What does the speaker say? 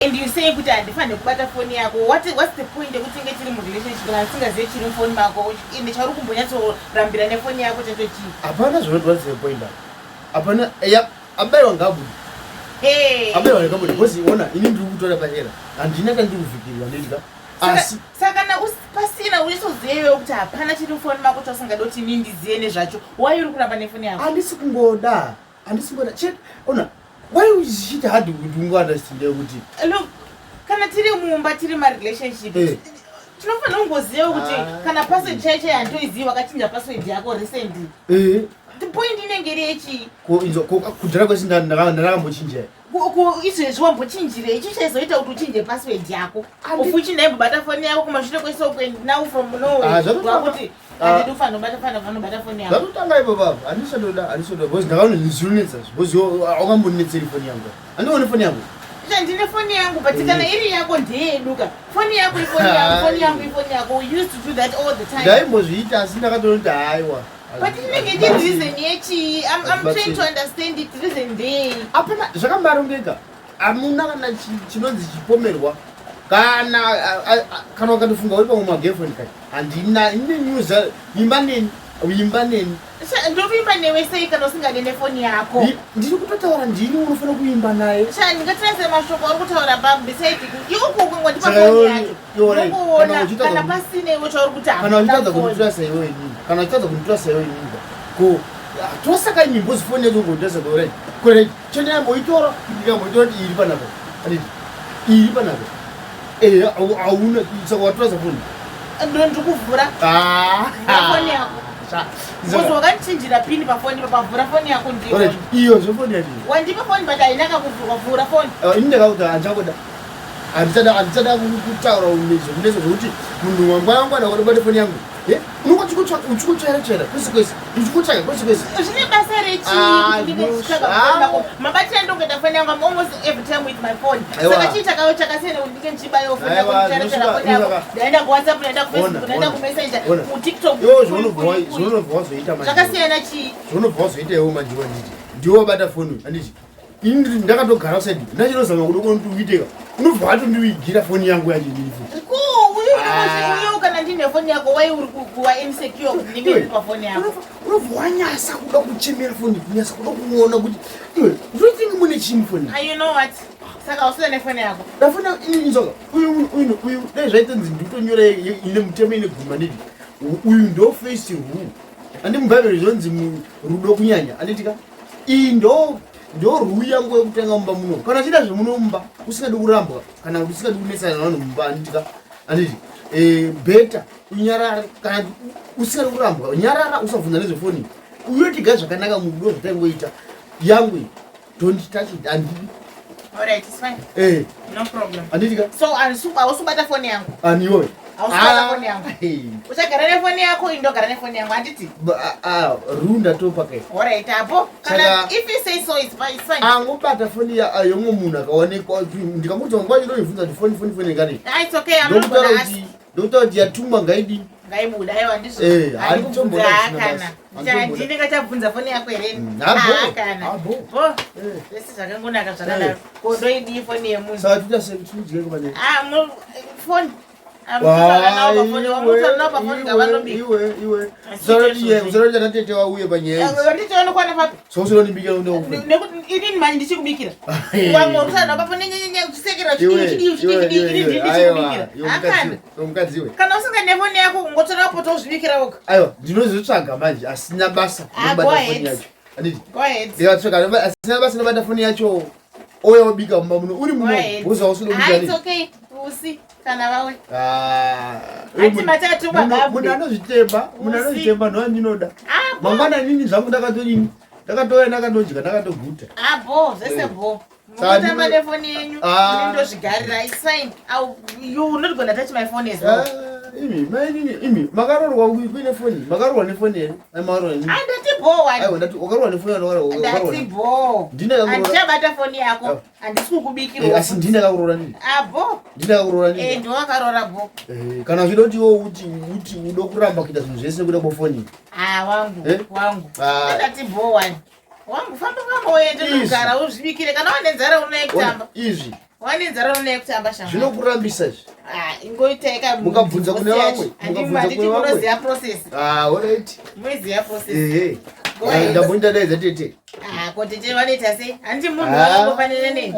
And you say kuti handifane kubata phone yako. What's the point yekuti tinge tiri mu relationship kana tisingazive chiri phone mako ende chauri kumbonyatsorambira nefoni yako chacho chii? Hapana what's the point apa? Hapana abayiwa ngabu. Abayiwa ngabu because ona ini ndiri kutora pachera. Handina kandi kufikirwa ndika. Asi saka na pasina ulisozive kuti hapana chiri phone mako chasingada kuti nindizive nezvacho. Why uri kuramba nefoni yako? Handisi kungoda. Check ona. Why is it hard to understand kuti? Look, kana tiri mumba tiri ma relationship. Tinofana ungoziva kuti kana password chaiche yandoiziva wakachinja password yako recently. The point inenge rechi. Kudhara kwesi ndarakambochinja. Izvezvi wambochinjire ichi chaizoita kuti uchinje password yako. Ufuchi ndaibata phone yako kumashure kwesokwe now from nowhere. Wakuti handidi kufana kubata phone yako. Zvakutanga ipo baba. Handisoda because ndakaona ndizvinonetsa because wakambonetseri phone yangu. Handione phone yangu. Ndine phone yangu but kana iri yako ndeyeduka. Phone yako ifoni yako, phone yangu ifoni yako. We used to do that all the time. Ndaimbozviita asi ndakatoona kuti haiwa. But inenge ndi reason yechi. I'm trying to understand it reason day. Apana zvakambarongeka. Amuna kana chinonzi chipomerwa. Kana wakatofunga uri pamwe magirlfriend kai. Handina ine news imba neni. Ndovimba newe sei kana usingade nefoni yako? Ndiri kutotaura ndini unofana kuimba naye. Ndingatirase mashoko ari kutaura beside iuko kungondipa phone yacho. Kana pasine iwe chauri kuti kana uchitadza kunditrasa iwe inini. Kana uchitadza kunditrasa iwe inini. Ko tosaka nyimbo zifoni yacho ngonditrasa kore. Kore chene yamboitora ndikamboitora kuti iri panapa. Iri panapa. Auna saka watrasa phone. Ndikuvhura. Phone yako. Because wakachinjira pini pafoni pavhura phone yako ndiyo. Alright, iyo zvefoni yati. Wandipa phone but hainaka kuvhura phone. Ini ndakakuti handichakoda. Handitsada kutaura nezvo zvokuti munhu wangwana wakabata phone yangu. Unokoti uchikutsvera kwese. Uchikutsvaka kwese. Zvine basa rechi ndinge mabatira ndongeta phone yangu almost every time with my phone. Saka chiitakawo chakasiyana kuti ndike ndichibayo phone yangu ndichara phone yangu. Ndaenda ku WhatsApp, ndaenda ku Facebook, ndaenda ku Messenger, ku TikTok. Yo zvinobva wazoita manje. Zvakasiyana chii? Zvinobva wazoita iwe manje wanditi. Ndiwe wabata phone handiti. Ini ndakatogara usati ndachinozama kuda kuti uiteka. Unobva watondiwigira phone yangu yacho ndiri futi. Uyo kana ndine phone yako wai uri kuwa insecure kuti ndinge pa phone yako. Unobva wanyasa kuda kuchemera phone, kunyasa kuda kuona kuti iwe unotinga mune chini phone. You know what? Saka usina nefone yako. Ndafuna inzoka. Uyu dai zvaitonzi nditonyora ine mutemo ine guma nditi. Uyu ndo face rule. Andi mubhabheri zvonzi rudo kunyanya. Anditika ndo rule yangu yekutanga mumba muno. Kana chida zvemunomba usingadi kurambwa kana usingadi kunesana navanhu mumba anditika. Anditi better unyarare kana usingadi kurambwa nyarara usabvunza nezvefoni. Uyotiga zvakanaka murudo zvatangoita yangu. Don't touch it andidi. Alright, it's fine. No problem. Anditika. So awusubata phone yangu. Aniwe. Awusubata phone yangu. Uchagara nefoni yako indogara nefoni yangu anditi. Runda topa kai. Alright, apo. Kana if you say so it's fine. Angobata phone yomwe munhu akaonekwa ndikamuti wangwa chinoivhunza kuti phone ngari. It's okay, I'm not gonna ask. Ndoti yatumwa ngaidi. Ngaibuda aiwa ndizvo. Handitombona kana. Ndinenge chabvunza phone yako ere? Kana. Lesi zvakangonaka zvakadaro. Kondoidi phone yemunhu. Saka tutasekutudye kubane. Phone. Iwe. Uzaroti anatete wauye panyaya. Ndicho kwana papi. So unondibikira ndokufa. Nekuti inini manje ndichikubikira. Wangorusana papo nyenyenye kusekera chidii. Akana. Mukadziwe. Kana usingane phone yako ngotora poto uzvibikira woga. Aiwa, ndinozotsvaga manje asina basa nobata phone yacho. Anditi. Go ahead. Ndikatsvaga asina basa nobata phone yacho. Oya wabika mumba muno uri muno. Boza usido kujani. It's okay. Usi kana vawe. Ati matatu baba. Munhu anozvitemba no andinoda. Mangwana nini zvangu ndakatodini. Ndakatoya ndakandodya ndakatoguta. Bo, zvese bo. Mutamba nefoni yenyu. Ndozvigarira. It's fine. You not gonna touch my phone as well. Imi makarorwa kuine phone. Makarorwa nefoni here. Makarorwa nini? Ndati bo wani. Aiwa ndati wakarorwa nefoni wakarorwa. Ndati bo. Andichabata phone yako. Andisi kukubikira. Asi ndine kakurora nini? Bo. Ndine kakurora nini? Ndo wakarora bo. Kana zvidoti wo uti udo kuramba kuita zvinhu zvese kuda bofoni. Wangu. Ndati bo wani. Wangu famba uende kugara uzvibikire kana une nzara unoitamba. Izvi Wanenzara unoye kutamba shamwari. Zvinokurambisa izvi. Ingoita eka mukabvunza kune vamwe. Munoziya process. Alright. Munoziya process. Ndabonda daidza tete. Ko tete vanoita sei? Handiti munhu wakambofanira neni.